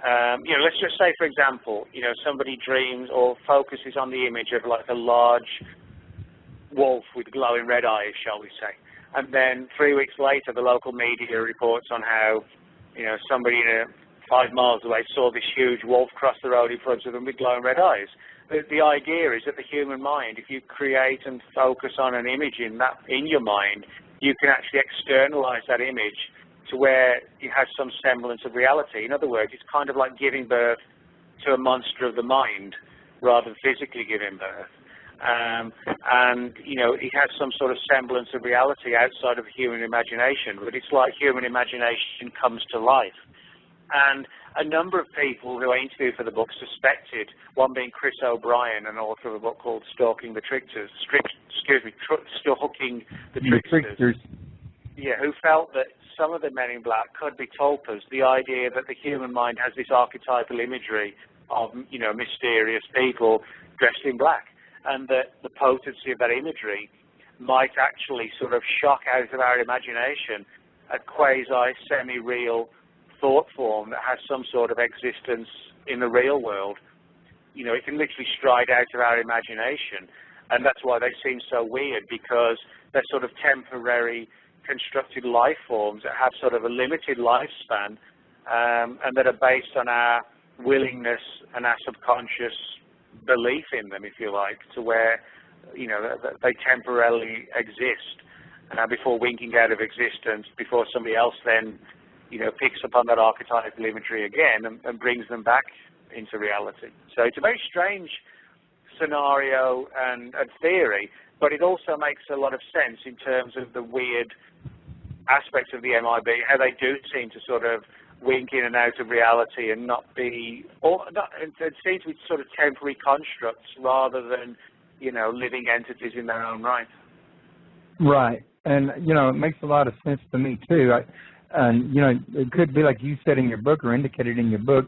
let's just say, for example, somebody dreams or focuses on the image of like a large wolf with glowing red eyes, shall we say. And then 3 weeks later, the local media reports on how, somebody 5 miles away saw this huge wolf cross the road in front of them with glowing red eyes. The idea is that the human mind, if you create and focus on an image in your mind, you can actually externalize that image to where it has some semblance of reality. In other words, it's kind of like giving birth to a monster of the mind rather than physically giving birth. And, it has some sort of semblance of reality outside of human imagination, but it's like human imagination comes to life. And a number of people who I interviewed for the book suspected, one being Chris O'Brien, an author of a book called Stalking the Tricksters, Stalking the Tricksters. Yeah, who felt that some of the Men in Black could be tulpas, the idea that the human mind has this archetypal imagery of, mysterious people dressed in black, and that the potency of that imagery might actually sort of shock out of our imagination a quasi-semi-real thought form that has some sort of existence in the real world. You know, it can literally stride out of our imagination, and that's why they seem so weird, because they're sort of temporary constructed life forms that have sort of a limited lifespan, and that are based on our willingness and our subconscious belief in them, if you like, to where, you know, they temporarily exist before winking out of existence, before somebody else then, you know, picks up on that archetypal imagery again and brings them back into reality. So it's a very strange scenario and theory, but it also makes a lot of sense in terms of the weird aspects of the MIB, how they do seem to sort of wink in and out of reality and not be, or not, it seems to be sort of temporary constructs rather than, you know, living entities in their own right. Right, and you know, it makes a lot of sense to me too. And you know, it could be like you said in your book, or indicated in your book,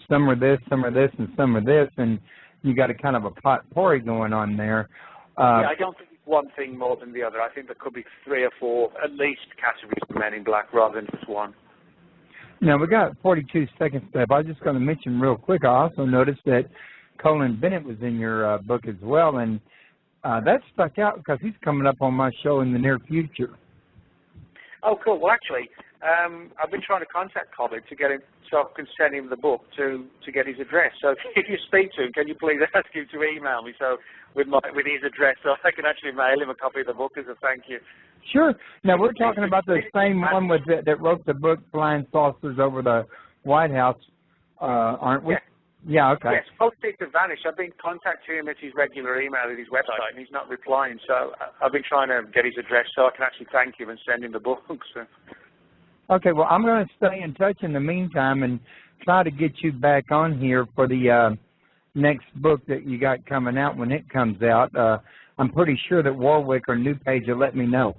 some are this, and some are this, and you got a kind of a potpourri going on there. Yeah, I don't think it's one thing more than the other. I think there could be 3 or 4, at least, categories of Men in Black rather than just one. Now, we got 42 seconds left. I was just going to mention real quick, I also noticed that Colin Bennett was in your book as well, and that stuck out because he's coming up on my show in the near future. Oh, cool. Well, actually, I've been trying to contact Colin to get him, so I can send him the book to get his address. So if you speak to him, can you please ask him to email me with his address, so I can actually mail him a copy of the book as a thank you. Sure. Now, we're talking about the same one that wrote the book Flying Saucers Over the White House, aren't we? Yeah. Yeah, okay. Yes, both seem to vanish. I've been contacting him at his regular email at his website, and he's not replying. So I've been trying to get his address so I can actually thank him and send him the book. So. Okay, well, I'm going to stay in touch in the meantime and try to get you back on here for the next book that you got coming out when it comes out. I'm pretty sure that Warwick or NewPage will let me know.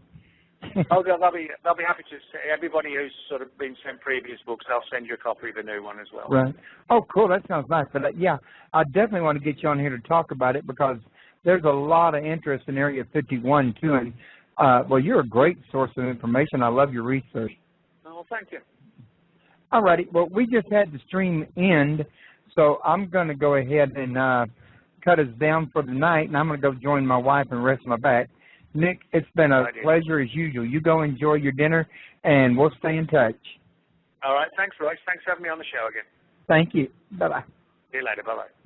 Oh, they'll be happy to. Everybody who's sort of been sent previous books, I'll send you a copy of the new one as well. Right. Oh, cool. That sounds nice. But yeah, I definitely want to get you on here to talk about it because there's a lot of interest in Area 51 too. And well, you're a great source of information. I love your research. Oh, thank you. All righty. Well, we just had the stream end, so I'm going to go ahead and cut us down for the night, and I'm going to go join my wife and rest my back. Nick, it's been a pleasure as usual. You go enjoy your dinner, and we'll stay in touch. All right. Thanks, Royce. Thanks for having me on the show again. Thank you. Bye-bye. See you later. Bye-bye.